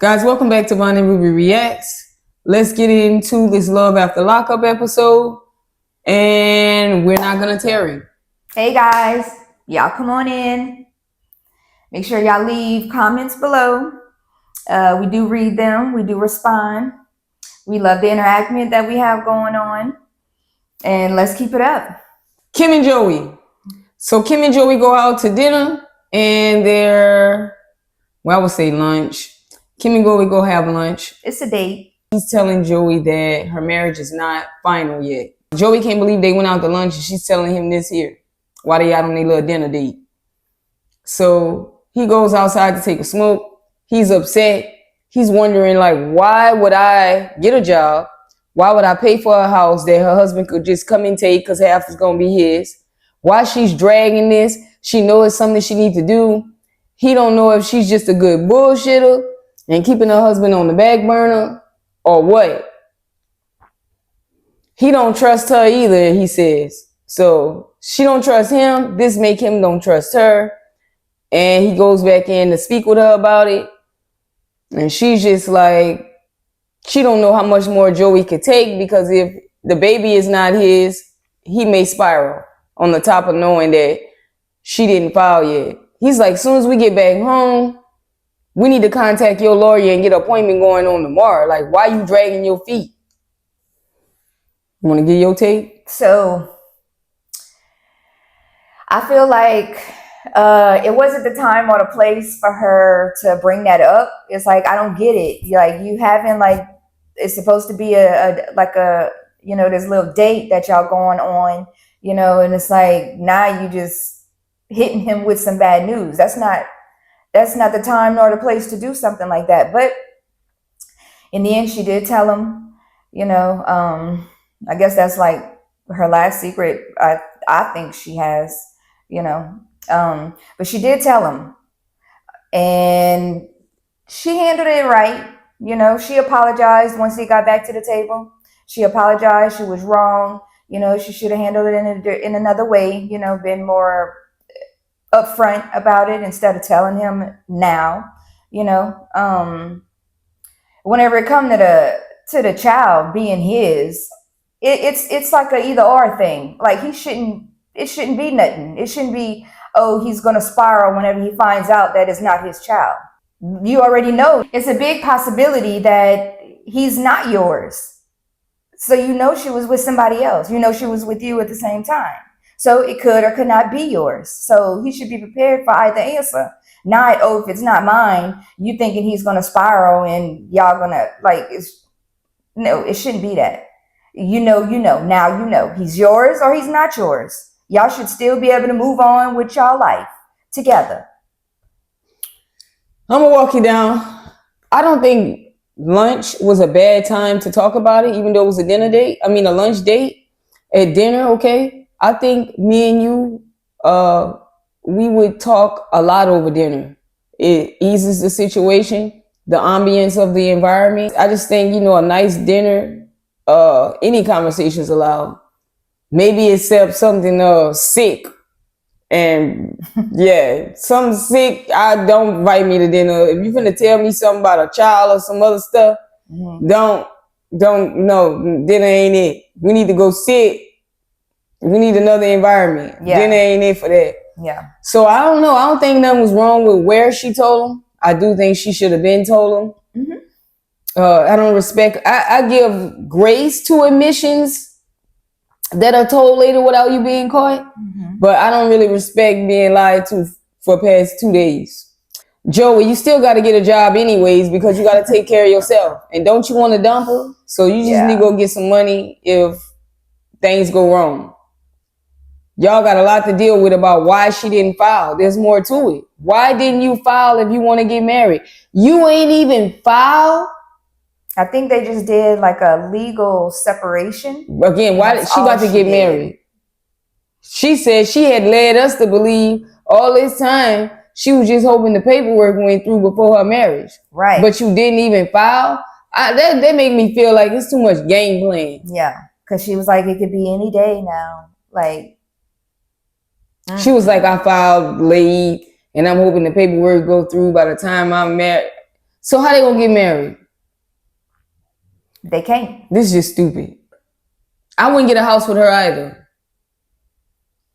Guys, welcome back to Bonnie Ruby Reacts. Let's get into this Love After Lockup episode. And we're not going to tarry. Hey guys, y'all come on in. Make sure y'all leave comments below. We do read them. We do respond. We love the interaction that we have going on. And let's keep it up. Kim and Joey. So Kim and Joey go out to dinner and I would say lunch. Kim and Joey go have lunch. It's a date. He's telling Joey that her marriage is not final yet. Joey can't believe they went out to lunch and she's telling him this here while they out on their little dinner date. So he goes outside to take a smoke. He's upset. He's wondering, like, why would I get a job? Why would I pay for a house that her husband could just come and take because half is going to be his? Why she's dragging this? She knows it's something she needs to do. He don't know if she's just a good bullshitter and keeping her husband on the back burner or what. He don't trust her either, he says. So she don't trust him. This make him don't trust her. And he goes back in to speak with her about it. And she's just like, she don't know how much more Joey could take, because if the baby is not his, he may spiral on the top of knowing that she didn't file yet. He's like, as soon as we get back home, we need to contact your lawyer and get an appointment going on tomorrow. Like, why you dragging your feet? You want to get your take? So I feel like it wasn't the time or the place for her to bring that up. It's like, I don't get it. Like, you haven't, like, it's supposed to be a this little date that y'all going on, and it's like, now you just hitting him with some bad news. That's not the time nor the place to do something like that. But in the end, she did tell him, I guess that's like her last secret. I think she has, but she did tell him, and she handled it right. She apologized once he got back to the table. She apologized. She was wrong. She should have handled it in another way, been more upfront about it instead of telling him now. Whenever it comes to the child being his, it's like a either or thing. Like, it shouldn't be nothing. It shouldn't be, oh, he's going to spiral whenever he finds out that it's not his child. You already know it's a big possibility that he's not yours. So she was with somebody else. She was with you at the same time. So it could or could not be yours. So he should be prepared for either answer. Not, oh, if it's not mine, you thinking he's going to spiral and y'all going to, like, no, it shouldn't be that. Now he's yours or he's not yours. Y'all should still be able to move on with y'all life together. I'm going to walk you down. I don't think lunch was a bad time to talk about it, even though it was a a lunch date at dinner, okay? I think me and you, we would talk a lot over dinner. It eases the situation, the ambience of the environment. I just think, a nice dinner, any conversation's allowed. Maybe except something sick. And yeah, something sick, don't invite me to dinner. If you're gonna tell me something about a child or some other stuff, no, dinner ain't it. We need to go sit. We need another environment. Yeah. Dinner ain't it for that. Yeah. So I don't know. I don't think nothing was wrong with where she told him. I do think she should have been told him. Mm-hmm. I don't respect. I give grace to admissions that are told later without you being caught. Mm-hmm. But I don't really respect being lied to for past 2 days. Joey, you still got to get a job anyways, because you got to take care of yourself. And don't you want to dump her? So you just need to go get some money if things go wrong. Y'all got a lot to deal with about why she didn't file. There's more to it. Why didn't you file if you want to get married? You ain't even filed. I think they just did like a legal separation. Again, why did she about to get married? She said she had led us to believe all this time she was just hoping the paperwork went through before her marriage. Right. But you didn't even file? That made me feel like it's too much game playing. Yeah, because she was like, it could be any day now. Like, she was like, I filed late and I'm hoping the paperwork go through by the time I'm married. So how they gonna get married? They can't. This is just stupid. I wouldn't get a house with her either.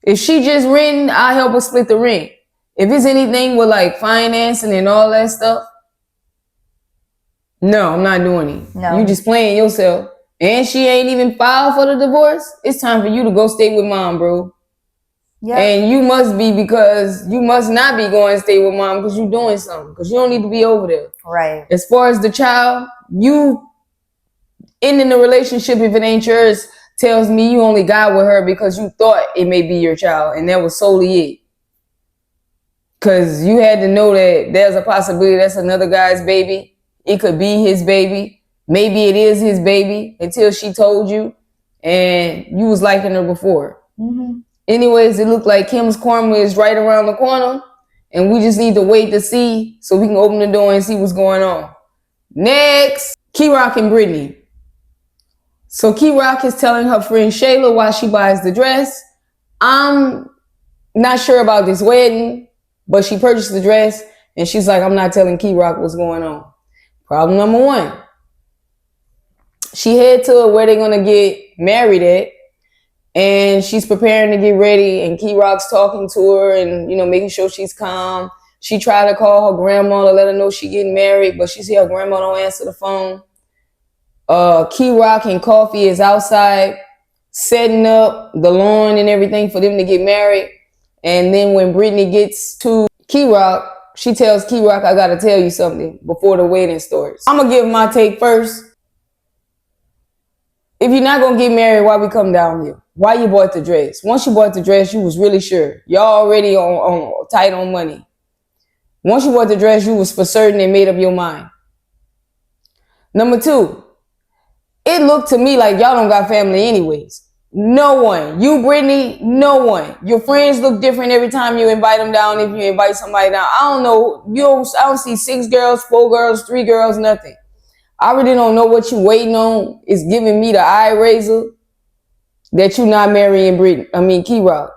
If she just renting, I help her split the rent. If it's anything with like financing and all that stuff, no, I'm not doing it. No. You just playing yourself. And she ain't even filed for the divorce. It's time for you to go stay with mom, bro. Yeah. And you must be, because you must not be going to stay with mom because you're doing something. Because you don't need to be over there. Right. As far as the child, you ending the relationship, if it ain't yours, tells me you only got with her because you thought it may be your child. And that was solely it. Because you had to know that there's a possibility that's another guy's baby. It could be his baby. Maybe it is his baby until she told you and you was liking her before. Mm-hmm. Anyways, it looked like Kim's karma is right around the corner and we just need to wait to see so we can open the door and see what's going on. Next, Kerok and Britney. So Kerok is telling her friend Shayla why she buys the dress. I'm not sure about this wedding, but she purchased the dress and she's like, I'm not telling Kerok what's going on. Problem number one. She head to where they're going to get married at, and she's preparing to get ready, and Kerok's talking to her and, you know, making sure she's calm. She tried to call her grandma to let her know she getting married, but she see her grandma don't answer the phone. Kerok and Coffee is outside setting up the lawn and everything for them to get married. And then when Britney gets to Kerok, she tells Kerok, I got to tell you something before the wedding starts. I'm going to give my take first. If you're not going to get married, why we come down here? Why you bought the dress? Once you bought the dress, you was really sure. Y'all already on tight on money. Once you bought the dress, you was for certain and made up your mind. Number two, it looked to me like y'all don't got family anyways. No one. You, Britney, no one. Your friends look different every time you invite them down. If you invite somebody down, I don't know. I don't see 6 girls, 4 girls, 3 girls, nothing. I really don't know what you waiting on. It's giving me the eye raiser that you not marrying Kerok.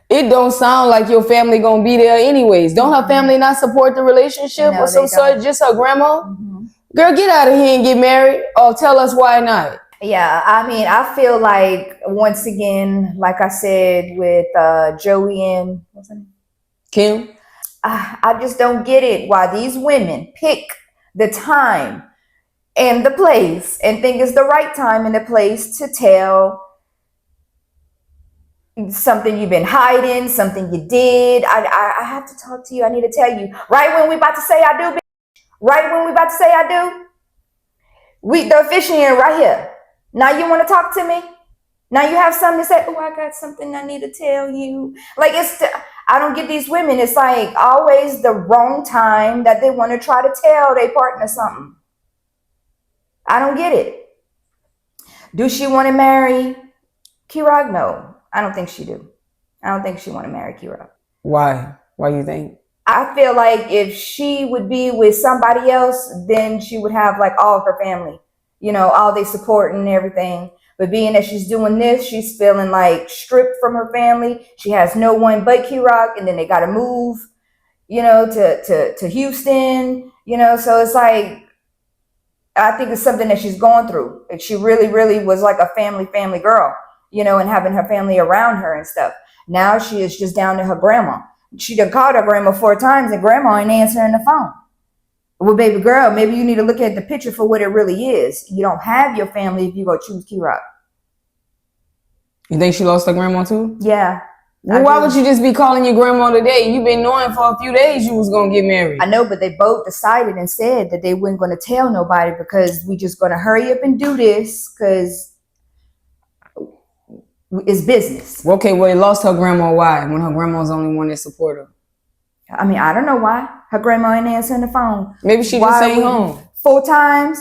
It don't sound like your family gonna be there anyways. Don't her family not support the relationship No, or some sort? Just her grandma? Mm-hmm. Girl, get out of here and get married, or tell us why not. Yeah, I mean, I feel like, once again, like I said with Joey and what's her name? Kim? I just don't get it why these women pick the time and the place and think it's the right time and the place to tell something you've been hiding, something you did. I have to talk to you. I need to tell you. Right when we about to say I do, bitch. Right when we about to say I do. The officiant right here. Now you want to talk to me? Now you have something to say. Oh, I got something I need to tell you. Like, I don't get these women. It's like always the wrong time that they want to try to tell their partner something. I don't get it. Do she want to marry Kerok? No, I don't think she do. I don't think she want to marry Kerok. Why? Why you think? I feel like if she would be with somebody else, then she would have like all of her family, you know, all their support and everything. But being that she's doing this, she's feeling like stripped from her family. She has no one but Kerok, and then they got to move, you know, to Houston, you know. So it's like, I think it's something that she's going through. And she really, really was like a family girl, you know, and having her family around her and stuff. Now she is just down to her grandma. She done called her grandma 4 times and grandma ain't answering the phone. Well, baby girl, maybe you need to look at the picture for what it really is. You don't have your family if you go choose Kerok. You think she lost her grandma too? Yeah. Well, why would you just be calling your grandma today? You've been knowing for a few days you was going to get married. I know, but they both decided and said that they weren't going to tell nobody because we just going to hurry up and do this because it's business. Okay, well, they lost her grandma. Why? When her grandma's the only one that support her. I mean, I don't know why. Her grandma ain't answering the phone. Maybe she just ain't home. 4 times?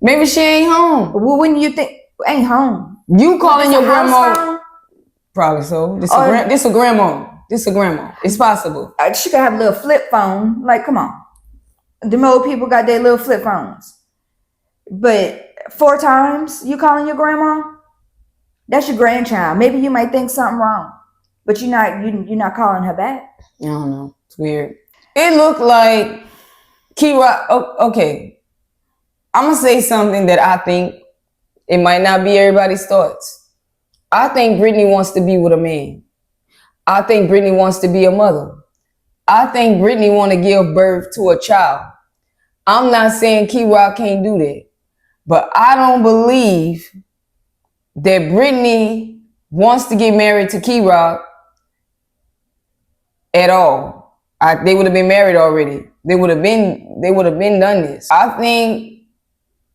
Maybe she ain't home. Well, wouldn't you think? Ain't home. You calling your grandma? Phone? Probably so. This a grandma. This a grandma. It's possible. She could have a little flip phone. Like, come on. The old people got their little flip phones. But 4 times you calling your grandma? That's your grandchild. Maybe you might think something wrong, but you're not calling her back. I don't know. It's weird. It looked like Kerok. Okay, I'm gonna say something that I think it might not be everybody's thoughts. I think Britney wants to be with a man. I think Britney wants to be a mother. I think Britney want to give birth to a child. I'm not saying Kerok can't do that, but I don't believe that Britney wants to get married to Kerok at all. They would have been married already. They would have been done this. I think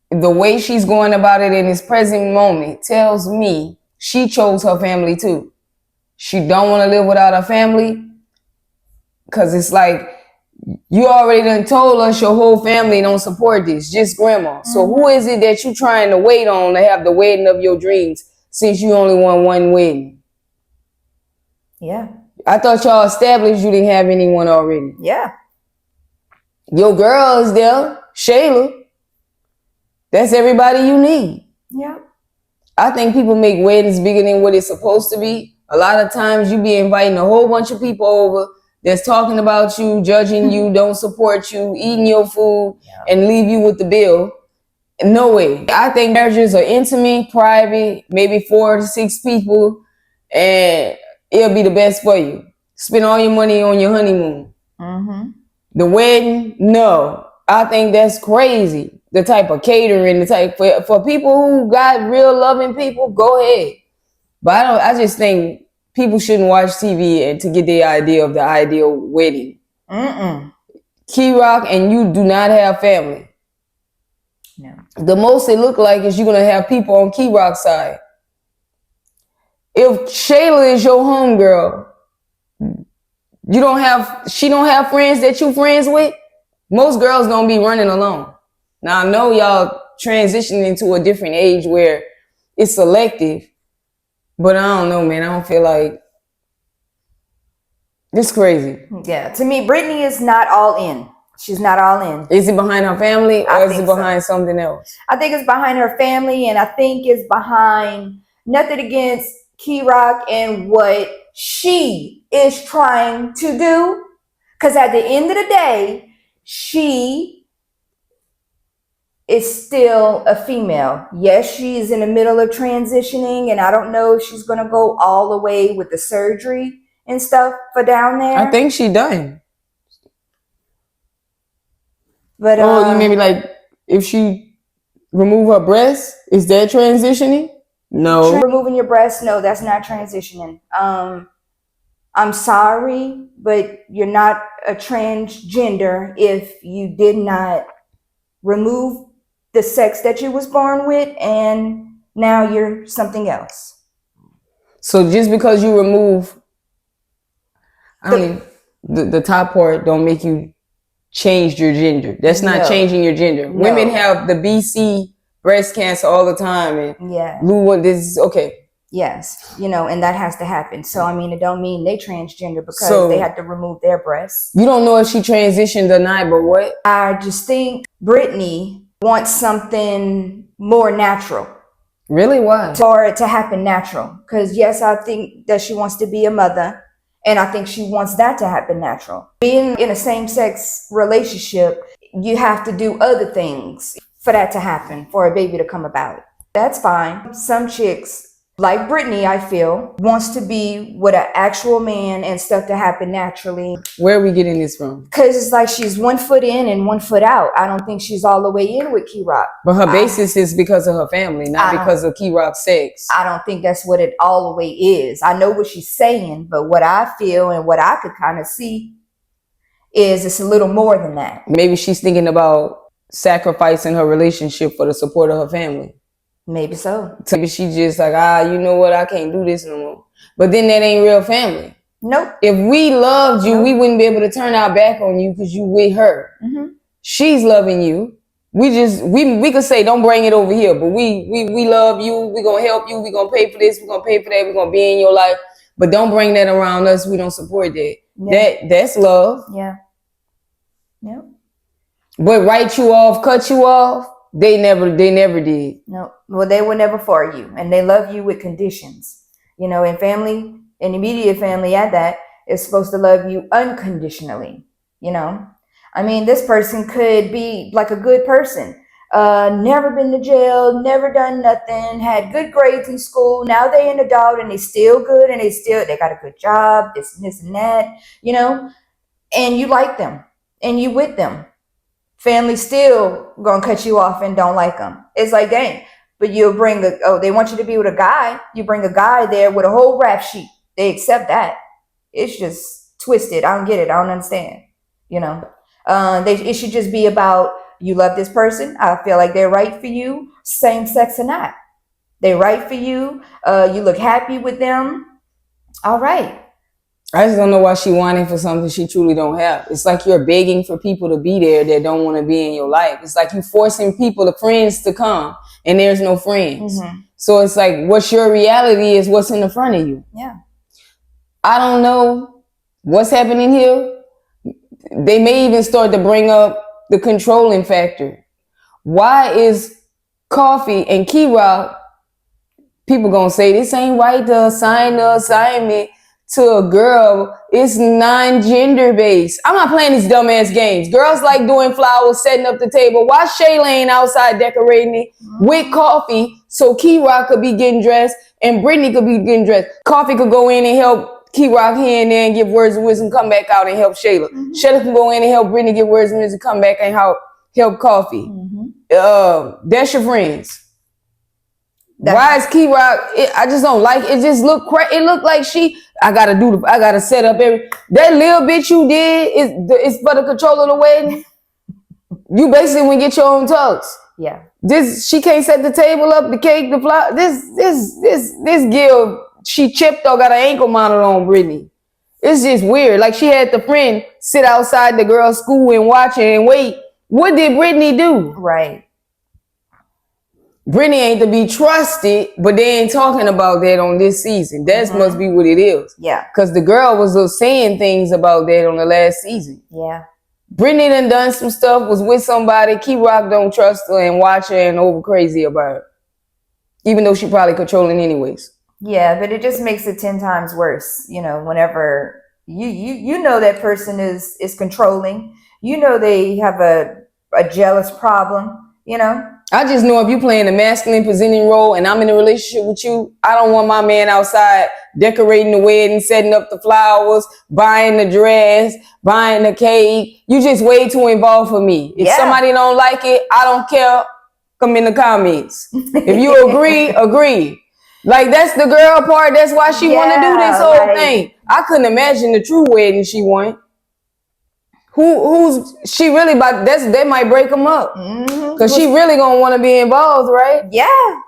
the way she's going about it in this present moment tells me she chose her family too. She don't want to live without her family, because it's like, you already done told us your whole family don't support this, just grandma. So who is it that you trying to wait on to have the wedding of your dreams, since you only want one wedding? Yeah. I thought y'all established you didn't have anyone already. Yeah. Your girl is there, Shayla. That's everybody you need. Yeah. I think people make weddings bigger than what it's supposed to be. A lot of times you be inviting a whole bunch of people over that's talking about you, judging you, don't support you, eating your food, and leave you with the bill. No way. I think marriages are intimate, private, maybe 4 to 6 people, and it'll be the best for you. Spend all your money on your honeymoon. Mm-hmm. The wedding, no. I think that's crazy. The type of catering, the type for people who got real loving people, go ahead. But I just think people shouldn't watch TV and to get the idea of the ideal wedding. Kerok and you do not have family. No. The most it look like is you're gonna have people on Kerok's side. If Shayla is your homegirl, she don't have friends that you friends with. Most girls don't be running alone. Now I know y'all transitioning into a different age where it's selective, but I don't know, man. I don't feel like it's crazy. Yeah, to me, Britney is not all in. She's not all in. Is it behind her family, or is it behind something else? I think it's behind her family, and I think it's behind nothing against Kerok and what she is trying to do. Because at the end of the day, she is still a female. Yes, she's in the middle of transitioning, and I don't know if she's going to go all the way with the surgery and stuff for down there. I think she done. But you maybe like if she remove her breast, is that transitioning? No. Removing your breast, no, that's not transitioning. I'm sorry, but you're not a transgender if you did not remove the sex that you was born with, and now you're something else. So just because you remove, the top part don't make you change your gender. That's not changing your gender. No. Women have the BC breast cancer all the time, and Louie, this is okay. Yes, and that has to happen. So I mean, it don't mean they transgender because they had to remove their breasts. You don't know if she transitioned or not, but what? I just think Britney wants something more natural. Really? Why? For it to happen natural. Because yes, I think that she wants to be a mother. And I think she wants that to happen natural. Being in a same-sex relationship, you have to do other things for that to happen, for a baby to come about. That's fine. Some chicks, like Britney, I feel, wants to be with an actual man and stuff to happen naturally. Where are we getting this from? Because it's like she's 1 foot in and 1 foot out. I don't think she's all the way in with Kerok. But her basis is because of her family, not because of Kerok's sex. I don't think that's what it all the way is. I know what she's saying, but what I feel and what I could kind of see is it's a little more than that. Maybe she's thinking about sacrificing her relationship for the support of her family. Maybe so. Maybe she just like, you know what, I can't do this no more. But then that ain't real family. Nope. If we loved you, we wouldn't be able to turn our back on you because you with her. Mm-hmm. She's loving you. We could say, don't bring it over here, but we love you. We're going to help you. We're going to pay for this. We're going to pay for that. We're going to be in your life. But don't bring that around us. We don't support that. Yeah. That's love. Yeah. Yep. But write you off, cut you off, they never did. No. Well, they were never for you, and they love you with conditions. And family, and immediate family at that, is supposed to love you unconditionally. you know. I mean, this person could be like a good person. Never been to jail, never done nothing, had good grades in school. Now they an adult and they still good and they got a good job, this and that, you know, and you like them and you with them. Family still gonna cut you off and don't like them. It's like, dang, but you'll bring they want you to be with a guy. You bring a guy there with a whole rap sheet. They accept that. It's just twisted. I don't get it. I don't understand, you know. It should just be about, you love this person. I feel like they're right for you, same sex or not. They're right for you. You look happy with them. All right. I just don't know why she wanting for something she truly don't have. It's like you're begging for people to be there that don't want to be in your life. It's like you forcing people, the friends, to come, and there's no friends. Mm-hmm. So it's like, what's your reality is what's in the front of you. Yeah. I don't know what's happening here. They may even start to bring up the controlling factor. Why is Coffee and Kerok, people gonna say this ain't right to assign the assignment to a girl? It's non-gender based. I'm not playing these dumbass games. Girls like doing flowers, setting up the table. Why Shayla ain't outside decorating it with Coffee so Kerok could be getting dressed and Britney could be getting dressed? Coffee could go in and help Kerok here and there and give words of wisdom, come back out and help Shayla. Mm-hmm. Shayla can go in and help Britney give words of wisdom, come back and help Coffee. Mm-hmm. That's your friends. Why is Kerok? I just don't like it. It just look it looked like I gotta set up that little bit you did is for the control of the wedding. You basically want to get your own tux. Yeah. She can't set the table up, the cake, the flower. This girl, she chipped or got an ankle monitor on Britney. It's just weird. Like she had the friend sit outside the girl's school and watch it and wait. What did Britney do? Right. Britney ain't to be trusted, but they ain't talking about that on this season. That must be what it is. Yeah. Because the girl was saying things about that on the last season. Yeah. Britney done some stuff, was with somebody. Kerok don't trust her and watch her and over crazy about her. Even though she probably controlling anyways. Yeah, but it just makes it 10 times worse. You know, whenever you know that person is controlling, you know they have a jealous problem, you know. I just know if you playing a masculine presenting role and I'm in a relationship with you, I don't want my man outside decorating the wedding, setting up the flowers, buying the dress, buying the cake. You just way too involved for me. If somebody don't like it, I don't care. Come in the comments. If you agree. Like, that's the girl part. That's why she want to do this whole thing. I couldn't imagine the true wedding she want. Who's she really about? They might break them up. Because she really going to want to be involved, right? Yeah.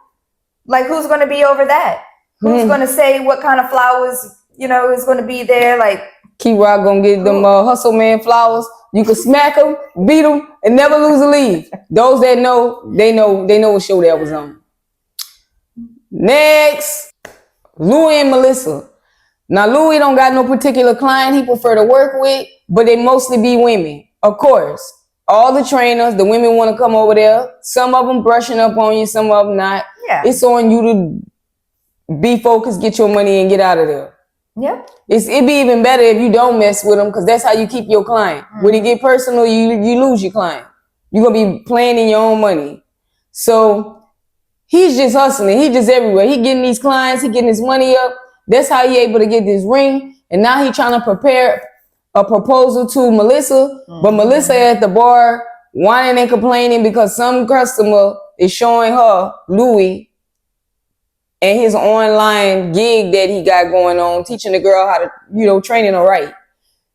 Like, who's going to be over that? Who's going to say what kind of flowers, you know, is going to be there? Like, Kerok going to get them hustle man flowers. You can smack them, beat them, and never lose a lead. Those that know, they know what show that was on. Next, Louie and Melissa. Now, Louie don't got no particular client he prefer to work with, but they mostly be women. Of course, all the trainers, the women want to come over there. Some of them brushing up on you, some of them not. Yeah. It's on you to be focused, get your money, and get out of there. Yep. It'd be even better if you don't mess with them, because that's how you keep your client. When it get personal, you lose your client. You're going to be playing in your own money. So he's just hustling. He just everywhere. He getting these clients. He getting his money up. That's how he able to get this ring. And now he trying to prepare a proposal to Melissa. But Melissa at the bar whining and complaining because some customer is showing her Louie and his online gig that he got going on, teaching the girl how to, you know, training her right.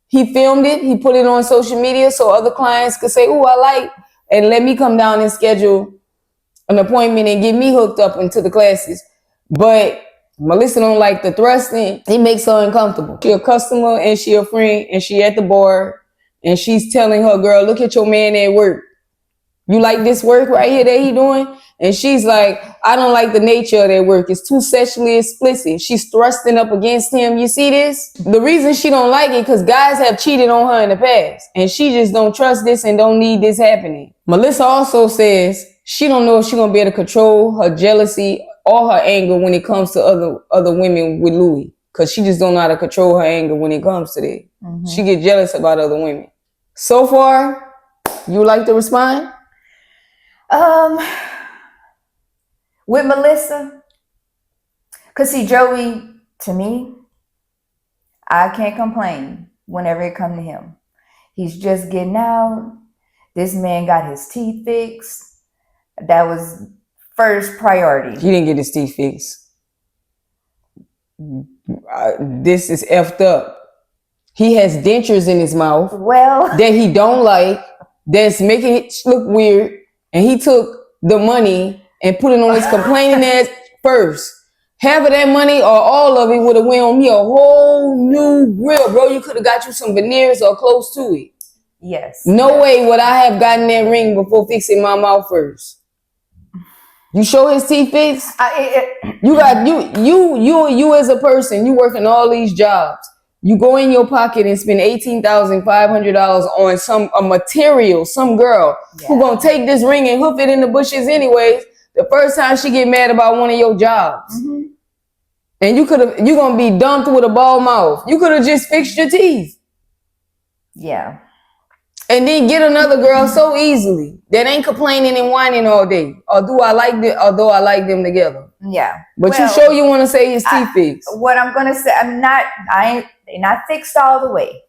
He filmed it. He put it on social media so other clients could say, "Ooh, I like," and let me come down and schedule an appointment and get me hooked up into the classes. But Melissa don't like the thrusting. It makes her uncomfortable. She a customer and she a friend and she at the bar and she's telling her, "Girl, look at your man at work. You like this work right here that he doing?" And she's like, "I don't like the nature of that work. It's too sexually explicit." She's thrusting up against him. You see this? The reason she don't like it because guys have cheated on her in the past and she just don't trust this and don't need this happening. Melissa also says she don't know if she's gonna be able to control her jealousy or her anger when it comes to other women with Louie, because she just don't know how to control her anger when it comes to that. She get jealous about other women. So far, you like to respond? With Melissa, cause see, Joey, to me, I can't complain whenever it comes to him. He's just getting out. This man got his teeth fixed. That was first priority. He didn't get his teeth fixed. This is effed up. He has dentures in his mouth Well, that he don't like, that's making it look weird, and he took the money and put it on his complaining ass first. Half of that money or all of it would have went on me a whole new grill, bro. You could have got you some veneers or close to it. yes. No way would I have gotten that ring before fixing my mouth first. You show his teeth fixed. You as a person, you working all these jobs. You go in your pocket and spend $18,500 on a material, some girl who gonna take this ring and hoof it in the bushes anyways. The first time she get mad about one of your jobs, and you gonna be dumped with a bald mouth. You could have just fixed your teeth. Yeah. And then get another girl so easily that ain't complaining and whining all day. Although I like them together. Yeah. But you sure you want to say his teeth fixed? What I'm gonna say, they're not fixed all the way.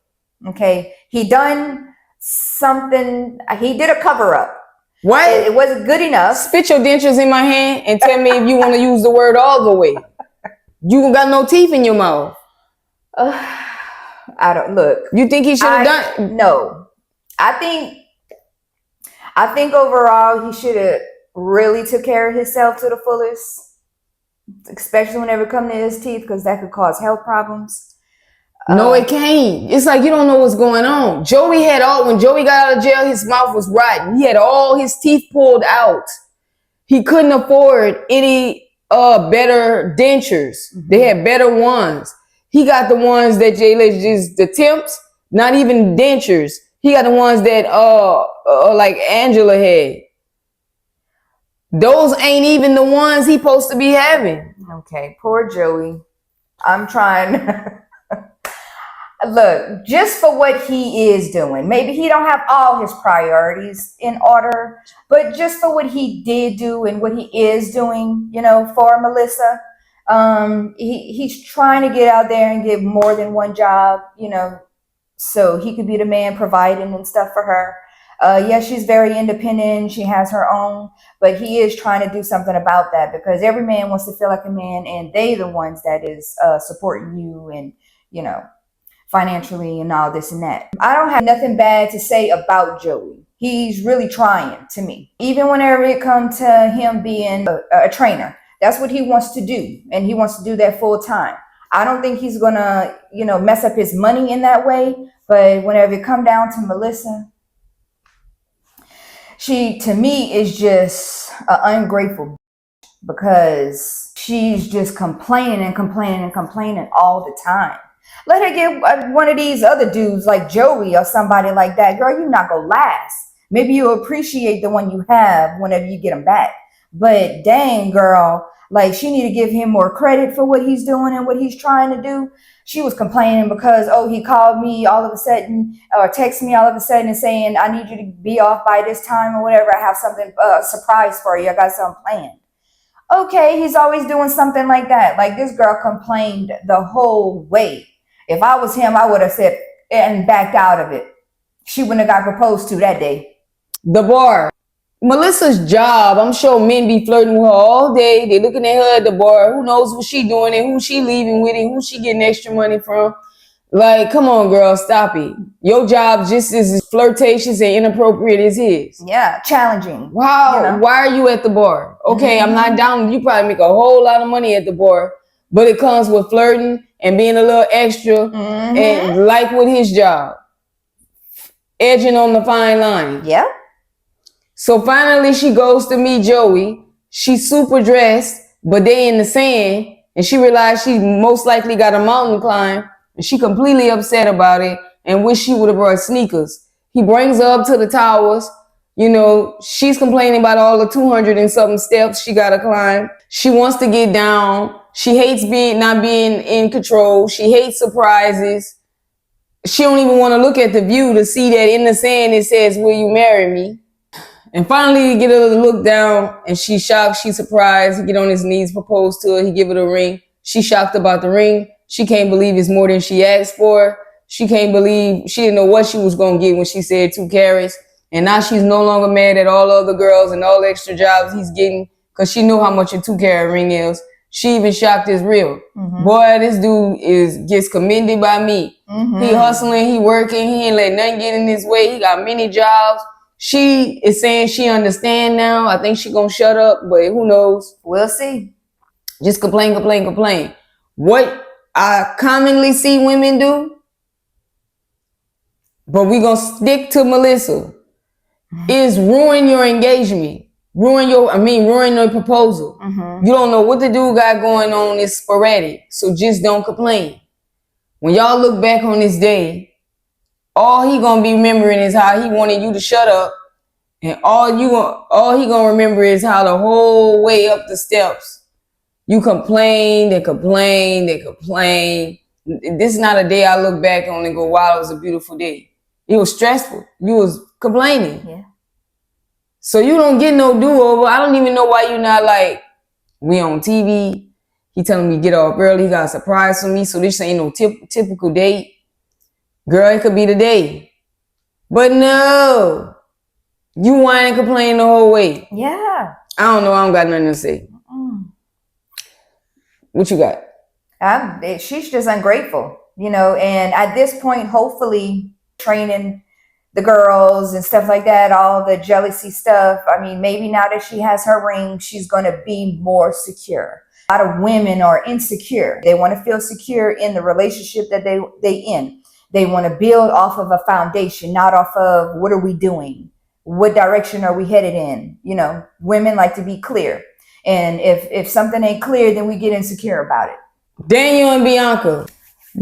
Okay. He done something, he did a cover up. What? It wasn't good enough. Spit your dentures in my hand and tell me if you want to use the word all the way. You got no teeth in your mouth. I don't look. You think he should have done? No. I think overall he should have really took care of himself to the fullest, especially whenever it comes to his teeth, because that could cause health problems. No, it can't. It's like you don't know what's going on. When Joey got out of jail, his mouth was rotten. He had all his teeth pulled out. He couldn't afford any better dentures. They had better ones. He got the ones that just the temps, not even dentures. He got the ones that like Angela had. Those ain't even the ones he supposed to be having. Okay, poor Joey. I'm trying. Look, just for what he is doing. Maybe he don't have all his priorities in order, but just for what he did do and what he is doing, for Melissa, he's trying to get out there and get more than one job, so he could be the man providing and stuff for her. Yes, she's very independent. She has her own, but he is trying to do something about that, because every man wants to feel like a man, and they the ones that is supporting you and, financially and all this and that. I don't have nothing bad to say about Joey. He's really trying, to me. Even whenever it comes to him being a trainer, that's what he wants to do, and he wants to do that full time. I don't think he's gonna, mess up his money in that way. But whenever it come down to Melissa, she, to me, is just an ungrateful, because she's just complaining and complaining and complaining all the time. Let her get one of these other dudes like Joey or somebody like that. Girl, you're not gonna last. Maybe you'll appreciate the one you have whenever you get him back. But dang, girl, like, she need to give him more credit for what he's doing and what he's trying to do. She was complaining because, he called me all of a sudden, or texted me all of a sudden and saying, I need you to be off by this time or whatever. I have something, surprise for you. I got something planned. Okay, he's always doing something like that. Like, this girl complained the whole way. If I was him, I would have said and backed out of it. She wouldn't have got proposed to that day. The bar. Melissa's job, I'm sure men be flirting with her all day. They looking at her at the bar. Who knows what she doing and who she leaving with and who she getting extra money from. Like, come on, girl, stop it. Your job just as flirtatious and inappropriate as his. Yeah, challenging. Wow, why are you at the bar? Okay, I'm not down. You probably make a whole lot of money at the bar, but it comes with flirting and being a little extra and like with his job. Edging on the fine line. Yeah. So finally she goes to meet Joey. She's super dressed, but they in the sand, and she realized she most likely got a mountain climb, and she completely upset about it and wish she would have brought sneakers. He brings her up to the towers. She's complaining about all the 200 and something steps she got to climb. She wants to get down. She hates not being in control. She hates surprises. she don't even want to look at the view to see that in the sand it says, "Will you marry me?" And finally, he get her to look down, and she's shocked, she's surprised. He get on his knees, propose to her, he give her the ring. She shocked about the ring. She can't believe it's more than she asked for. She can't believe, she didn't know what she was going to get when she said 2 carats. And now she's no longer mad at all the other girls and all the extra jobs he's getting, because she knew how much a 2-carat ring is. She even shocked it's real. Boy, this dude gets commended by me. He hustling, he working, he ain't let nothing get in his way. He got many jobs. She is saying she understand now. I think she gonna shut up, but who knows? We'll see. Just complain, complain, complain. What I commonly see women do, but we gonna stick to Melissa, is ruin your engagement. Ruin your proposal. You don't know what the dude got going on. It's sporadic. So just don't complain. When y'all look back on this day, all he gonna be remembering is how he wanted you to shut up, and all he gonna remember is how the whole way up the steps you complained and complained and complained. This is not a day I look back on and go, "Wow, it was a beautiful day." It was stressful. You was complaining. Yeah. So you don't get no do-over. I don't even know why you not like, we on TV. He telling me get off early. He got a surprise for me. So this ain't no typical date. Girl, it could be the day. But no. You whine and complain the whole way. Yeah. I don't know. I don't got nothing to say. What you got? She's just ungrateful, and at this point, hopefully training the girls and stuff like that, all the jealousy stuff. I mean, maybe now that she has her ring, she's going to be more secure. A lot of women are insecure. They want to feel secure in the relationship that they in. They want to build off of a foundation, not off of what are we doing? What direction are we headed in? Women like to be clear. And if something ain't clear, then we get insecure about it. Daniel and Bianca.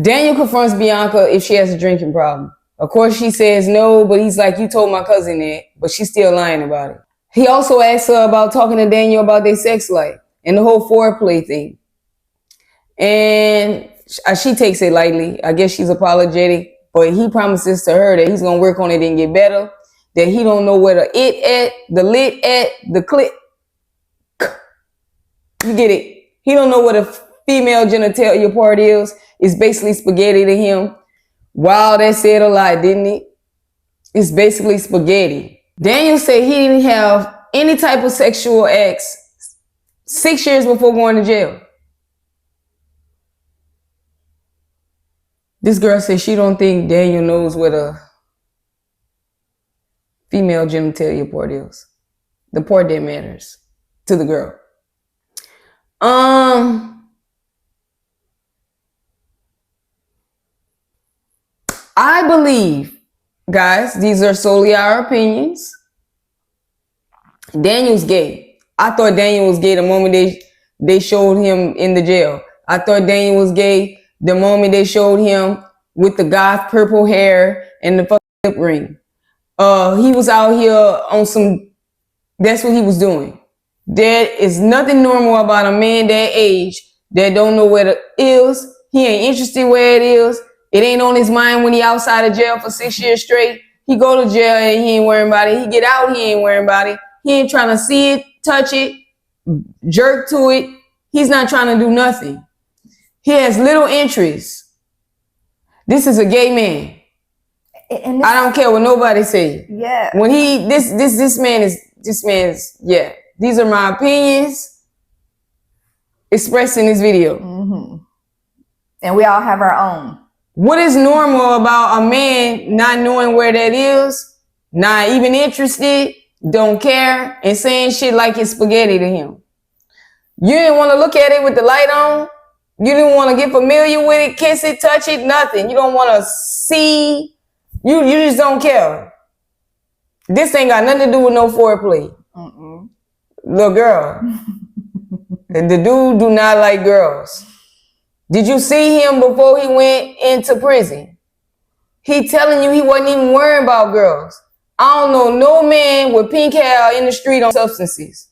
Daniel confronts Bianca if she has a drinking problem. Of course, she says no, but he's like, "You told my cousin that," but she's still lying about it. He also asks her about talking to Daniel about their sex life and the whole foreplay thing. And she takes it lightly. I guess she's apologetic, but he promises to her that he's going to work on it and get better, that he don't know where the lit at, the clit. You get it? He don't know what a female genitalia part is. It's basically spaghetti to him. Wow, that said a lot, didn't it? It's basically spaghetti. Daniel said he didn't have any type of sexual acts 6 years before going to jail. This girl said she don't think Daniel knows what a female genitalia part is. The part that matters to the girl. I believe, guys, these are solely our opinions. Daniel's gay. I thought Daniel was gay the moment they showed him in the jail. I thought Daniel was gay the moment they showed him with the goth purple hair and the fucking lip ring. He was out here on some, that's what he was doing. There is nothing normal about a man that age that don't know where it is. He ain't interested where it is. It ain't on his mind when he outside of jail for 6 years straight. He go to jail and he ain't worrying about it. He get out, he ain't worrying about it. He ain't trying to see it, touch it, jerk to it. He's not trying to do nothing. He has little interest. This is a gay man. And I don't care what nobody say. Yeah. When this man is, yeah. These are my opinions expressed in this video. And we all have our own. What is normal about a man not knowing where that is, not even interested, don't care, and saying shit like it's spaghetti to him? You didn't want to look at it with the light on. You didn't want to get familiar with it, kiss it, touch it, nothing. You don't want to see. You just don't care. This ain't got nothing to do with no foreplay. Little girl. The dude do not like girls. Did you see him before he went into prison? He telling you he wasn't even worrying about girls. I don't know no man with pink hair in the street on substances.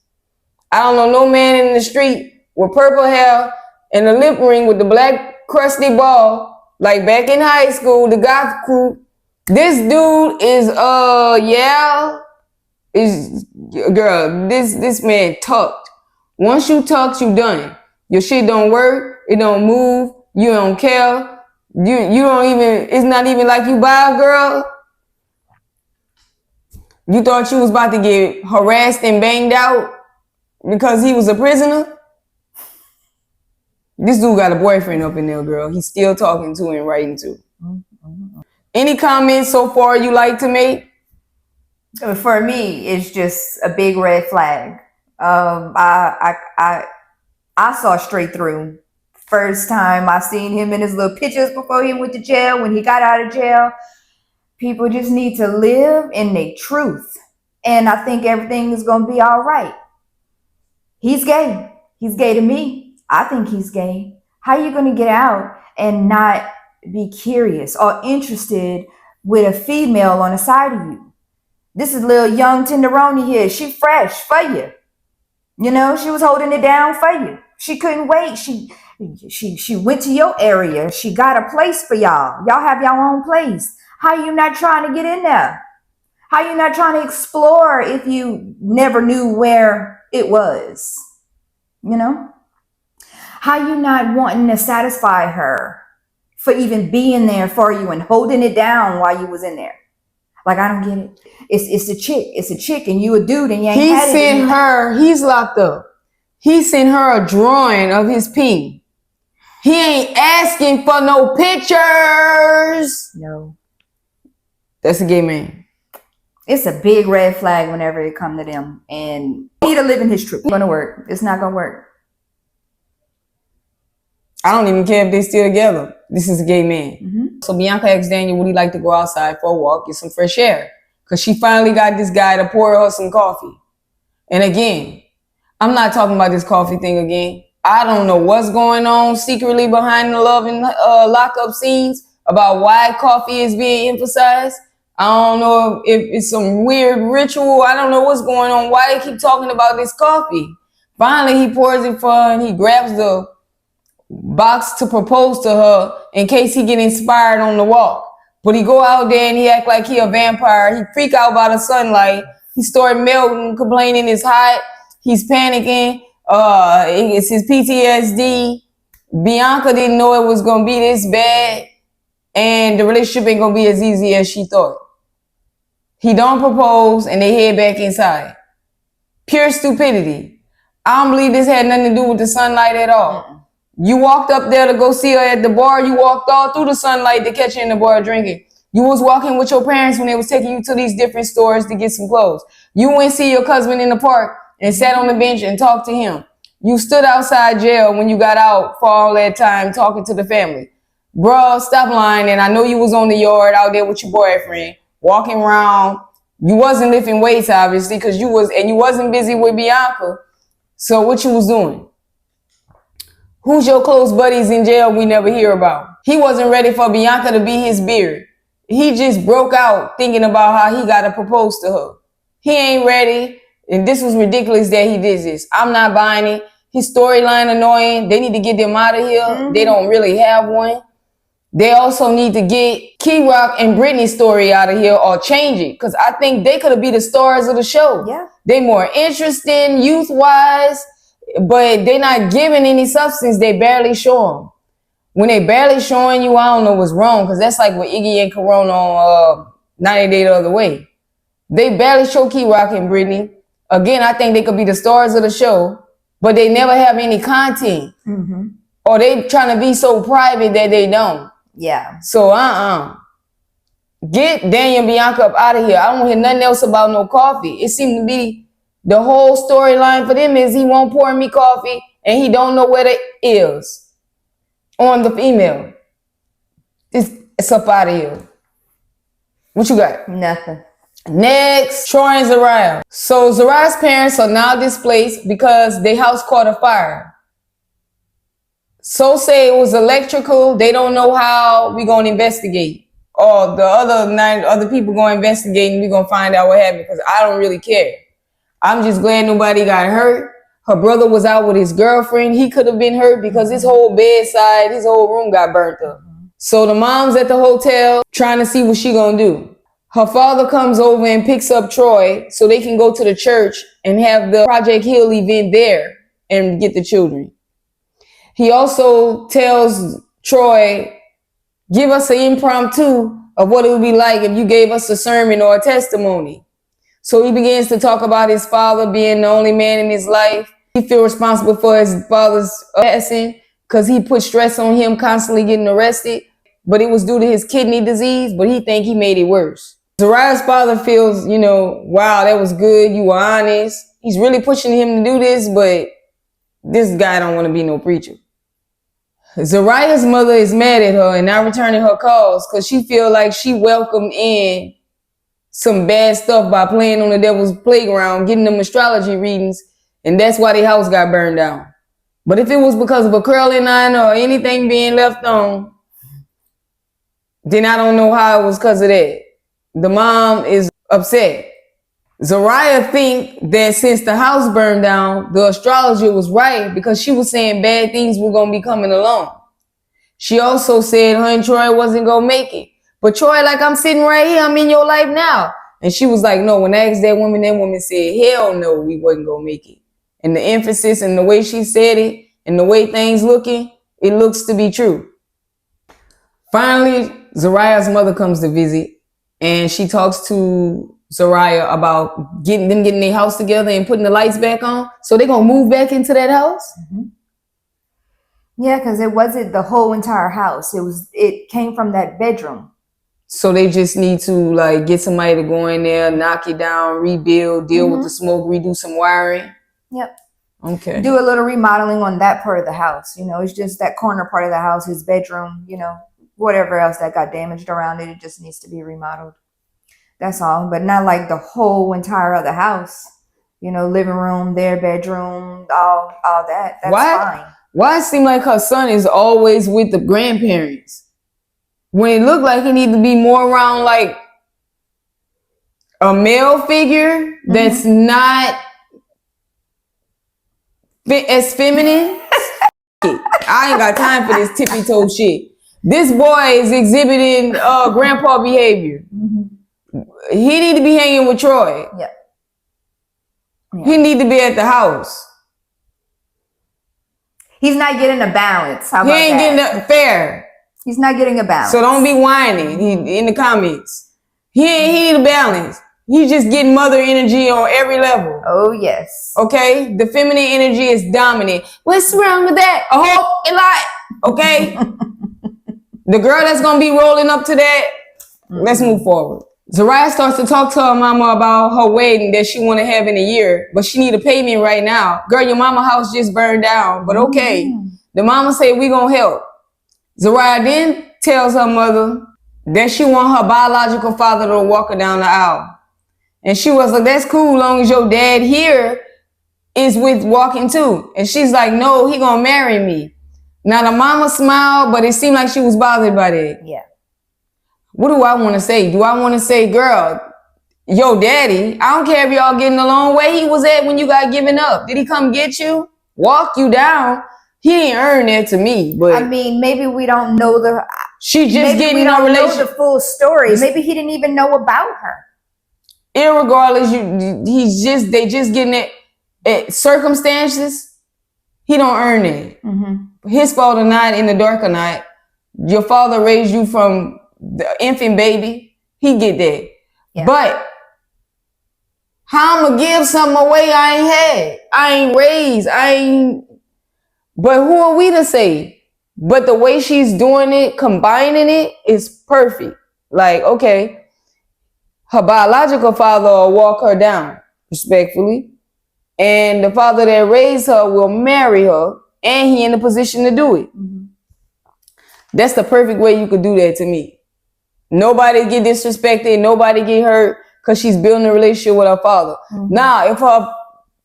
I don't know no man in the street with purple hair and a lip ring with the black crusty ball Like back in high school, the goth crew. This dude is is girl. This man tucked. Once you tucked, you done. Your shit don't work. It don't move. You don't care. You don't even. It's not even like you buy a girl. You thought you was about to get harassed and banged out because he was a prisoner. This dude got a boyfriend up in there, girl. He's still talking to and writing to. Any comments so far you like to make? For me, it's just a big red flag. I saw straight through. First time I seen him in his little pictures before he went to jail. When he got out of jail, people just need to live in their truth, and I think everything is gonna be all right. He's gay. He's gay to me. I think he's gay. How are you gonna get out and not be curious or interested with a female on the side of you? This is little young tenderoni here. She fresh for you. You know, she was holding it down for you. She couldn't wait. She went to your area. She got a place for y'all. Y'all have your own place. How you not trying to get in there? How you not trying to explore if you never knew where it was? You know? How you not wanting to satisfy her for even being there for you and holding it down while you was in there? Like, I don't get it. It's a chick. It's a chick and you a dude and you ain't had it. He sent her, he's locked up. He sent her a drawing of his pee. He ain't asking for no pictures. No. That's a gay man. It's a big red flag whenever it comes to them. And he need to live in his truth. It's gonna work. It's not gonna work. I don't even care if they still together. This is a gay man. Mm-hmm. So Bianca asked Daniel, would he like to go outside for a walk, get some fresh air? Because she finally got this guy to pour her some coffee. And again, I'm not talking about this coffee thing again. I don't know what's going on secretly behind the love and lockup scenes about why coffee is being emphasized. I don't know if it's some weird ritual. I don't know what's going on. Why they keep talking about this coffee? Finally, he pours it for her and he grabs the box to propose to her in case he get inspired on the walk. But he go out there and he act like he a vampire. He freak out by the sunlight. He start melting, complaining it's hot. He's panicking. It's his PTSD. Bianca didn't know it was gonna be this bad, and the relationship ain't gonna be as easy as she thought. He don't propose, and they head back inside. Pure stupidity. I don't believe this had nothing to do with the sunlight at all. You walked up there to go see her at the bar. You walked all through the sunlight to catch her in the bar drinking. You was walking with your parents when they was taking you to these different stores to get some clothes. You went see your cousin in the park and sat on the bench and talked to him. You stood outside jail when you got out for all that time talking to the family. Bruh, stop lying. And I know you was on the yard out there with your boyfriend, walking around. You wasn't lifting weights, obviously, because you wasn't busy with Bianca. So what you was doing? Who's your close buddies in jail we never hear about? He wasn't ready for Bianca to be his beard. He just broke out thinking about how he got to propose to her. He ain't ready. And this was ridiculous that he did this. I'm not buying it. His storyline annoying. They need to get them out of here. Mm-hmm. They don't really have one. They also need to get Kerok and Britney's story out of here or change it. Because I think they could have been the stars of the show. Yeah. They more interesting youth-wise, but they're not giving any substance. They barely show them. When they barely showing you, I don't know what's wrong. Because that's like with Iggy and Corona on 90 Day the Other Way. They barely show Kerok and Britney. Again, I think they could be the stars of the show, but they never have any content. Mm-hmm. Or they trying to be so private that they don't. Yeah. So, get Daniel and Bianca up out of here. I don't hear nothing else about no coffee. It seemed to be the whole storyline for them is he won't pour me coffee and he don't know where it is on the female. It's up out of here. What you got? Nothing. Next, Troy and Zeruiah. So Zeruiah's parents are now displaced because their house caught a fire. So say it was electrical. They don't know how we gonna investigate. Or the other 9 other people gonna investigate and we gonna find out what happened because I don't really care. I'm just glad nobody got hurt. Her brother was out with his girlfriend. He could have been hurt because his whole bedside, his whole room got burnt up. So the mom's at the hotel trying to see what she gonna do. Her father comes over and picks up Troy so they can go to the church and have the Project Hill event there and get the children. He also tells Troy, give us an impromptu of what it would be like if you gave us a sermon or a testimony. So he begins to talk about his father being the only man in his life. He feels responsible for his father's passing because he put stress on him constantly getting arrested. But it was due to his kidney disease, but he think he made it worse. Zeruiah's father feels, wow, that was good. You were honest. He's really pushing him to do this, but this guy don't want to be no preacher. Zeruiah's mother is mad at her and not returning her calls because she feel like she welcomed in some bad stuff by playing on the devil's playground, getting them astrology readings, and that's why their house got burned down. But if it was because of a curling iron or anything being left on, then I don't know how it was because of that. The mom is upset. Zeruiah think that since the house burned down, the astrologer was right because she was saying bad things were going to be coming along. She also said her and Troy wasn't going to make it. But Troy, like, I'm sitting right here. I'm in your life now. And she was like, no, when I asked that woman said, hell no, we wasn't going to make it. And the emphasis and the way she said it and the way things looking, it looks to be true. Finally, Zeruiah's mother comes to visit and she talks to Zeruiah about getting their house together and putting the lights back on. So they're going to move back into that house? Mm-hmm. Yeah, because it wasn't the whole entire house. It came from that bedroom. So they just need to get somebody to go in there, knock it down, rebuild, deal with the smoke, redo some wiring. Yep. Okay. Do a little remodeling on that part of the house. It's just that corner part of the house, his bedroom, whatever else that got damaged around it. It just needs to be remodeled. That's all. But not like the whole entire other house. Living room, their bedroom, all that. That's fine. Why it seem like her son is always with the grandparents? When it looked like he needed to be more around like a male figure that's not as feminine. I ain't got time for this tippy toe shit. This boy is exhibiting grandpa behavior. Mm-hmm. He need to be hanging with Troy. Yeah. He need to be at the house. He's not getting a balance. How about he ain't that? Getting fair. He's not getting a balance. So don't be whining in the comments. He need a balance. He's just getting mother energy on every level. Oh, yes. Okay? The feminine energy is dominant. What's wrong with that? A whole lot. Okay? The girl that's going to be rolling up to that, let's move forward. Zeruiah starts to talk to her mama about her wedding that she want to have in a year, but she need a payment right now. Girl, your mama house just burned down, but okay. The mama say, we going to help. Zeruiah then tells her mother that she want her biological father to walk her down the aisle. And she was like, that's cool long as your dad here is with walking too. And she's like, no, he gonna marry me. Now the mama smiled, but it seemed like she was bothered by that. Yeah. What do I want to say? Do I want to say, girl, yo daddy, I don't care if y'all getting along, where he was at when you got given up. Did he come get you? Walk you down? He ain't earned that to me, but I mean, maybe we don't know she just getting we don't a know relationship. the full story. Maybe he didn't even know about her. Irregardless, they just getting it at circumstances. He don't earn it. Mm-hmm. His fault or not, in the dark or not, your father raised you from the infant baby. He get that. Yeah. But how I'm gonna give something away I ain't had, I ain't raised, but who are we to say? But the way she's doing it, combining it, is perfect. Like, okay, her biological father will walk her down respectfully, and the father that raised her will marry her, and he in the position to do it. Mm-hmm. That's the perfect way you could do that to me. Nobody get disrespected, nobody get hurt because she's building a relationship with her father. Mm-hmm. Now, if her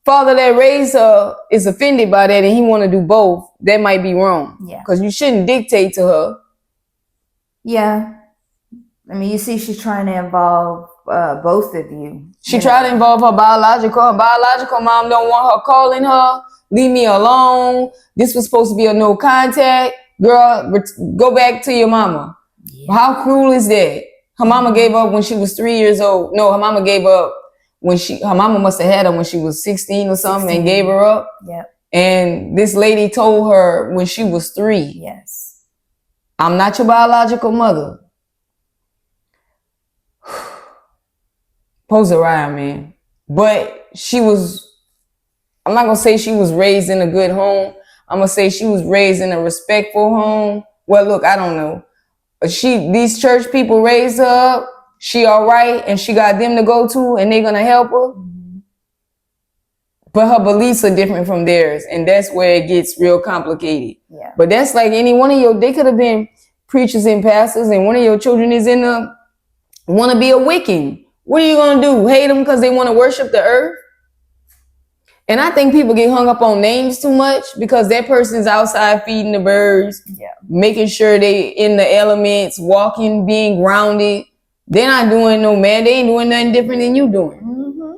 father that raised her is offended by that and he want to do both, that might be wrong. Yeah. Because you shouldn't dictate to her. Yeah. I mean, you see she's trying to involve both of you. She tried to involve her biological. Her biological mom don't want her calling her. Leave me alone. This was supposed to be a no contact. Girl, go back to your mama. Yeah. How cruel is that? Her mama gave up when she was 3 years old. No, her mama gave up when her mama must have had her when she was 16 or something 16. and gave her up. Yep. And this lady told her when she was 3, yes, I'm not your biological mother. Poor Zeruiah, man. But I'm not going to say she was raised in a good home. I'm going to say she was raised in a respectful home. Well, look, I don't know. These church people raised her up. She all right, and she got them to go to, and they're going to help her. Mm-hmm. But her beliefs are different from theirs, and that's where it gets real complicated. Yeah. But that's like any one of they could have been preachers and pastors, and one of your children is want to be a Wiccan. What are you going to do? Hate them because they want to worship the earth? And I think people get hung up on names too much because that person's outside feeding the birds, making sure they in the elements, walking, being grounded. They're not doing they ain't doing nothing different than you doing. Mm-hmm.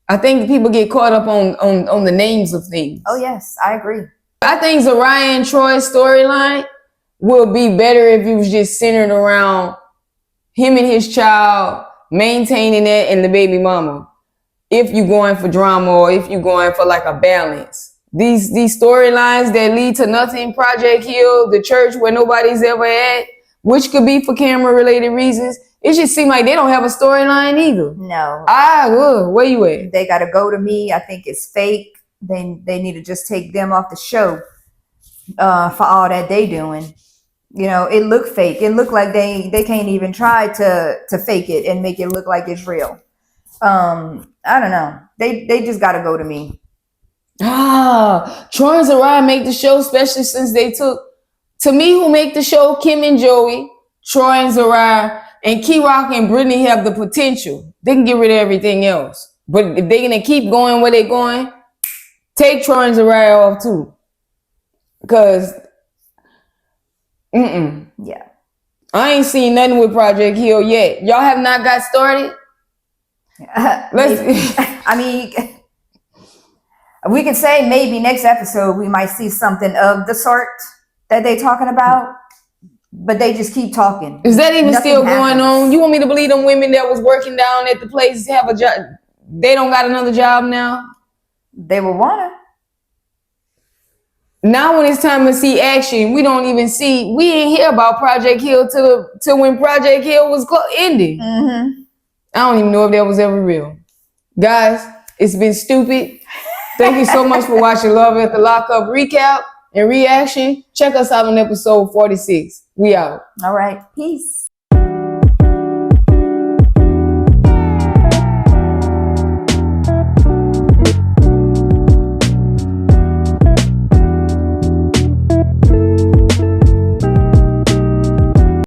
I think people get caught up on the names of things. Oh, yes, I agree. I think Zeruiah and Troy's storyline would be better if it was just centered around him and his child, maintaining that, and the baby mama. If you're going for drama or if you're going for like a balance. These storylines that lead to nothing, Project Hill, the church where nobody's ever at, which could be for camera related reasons, it just seems like they don't have a storyline either. No. Where you at? They got to go to me. I think it's fake. They need to just take them off the show for all that they doing. You know, it looked fake. It looked like they can't even try to fake it and make it look like it's real. I don't know. They just got to go to me. Troy and Zeruiah make the show, especially since they took, to me, who make the show, Kim and Joey, Troy and Zeruiah, and Kerok and Britney have the potential. They can get rid of everything else. But if they're going to keep going where they're going, take Troy and Zeruiah off too. Because, yeah. I ain't seen nothing with Project Hill yet. Y'all have not got started? I mean, we can say maybe next episode we might see something of the sort that they talking about, but they just keep talking. Is that even still going on? You want me to believe them women that was working down at the place have a job? They don't got another job now? They will wanna. Now when it's time to see action, we ain't hear about Project Hill till when Project Hill was ended. Mm-hmm. I don't even know if that was ever real. Guys, it's been stupid. Thank you so much for watching Love at the Lockup recap and reaction. Check us out on episode 46. We out. All right. Peace.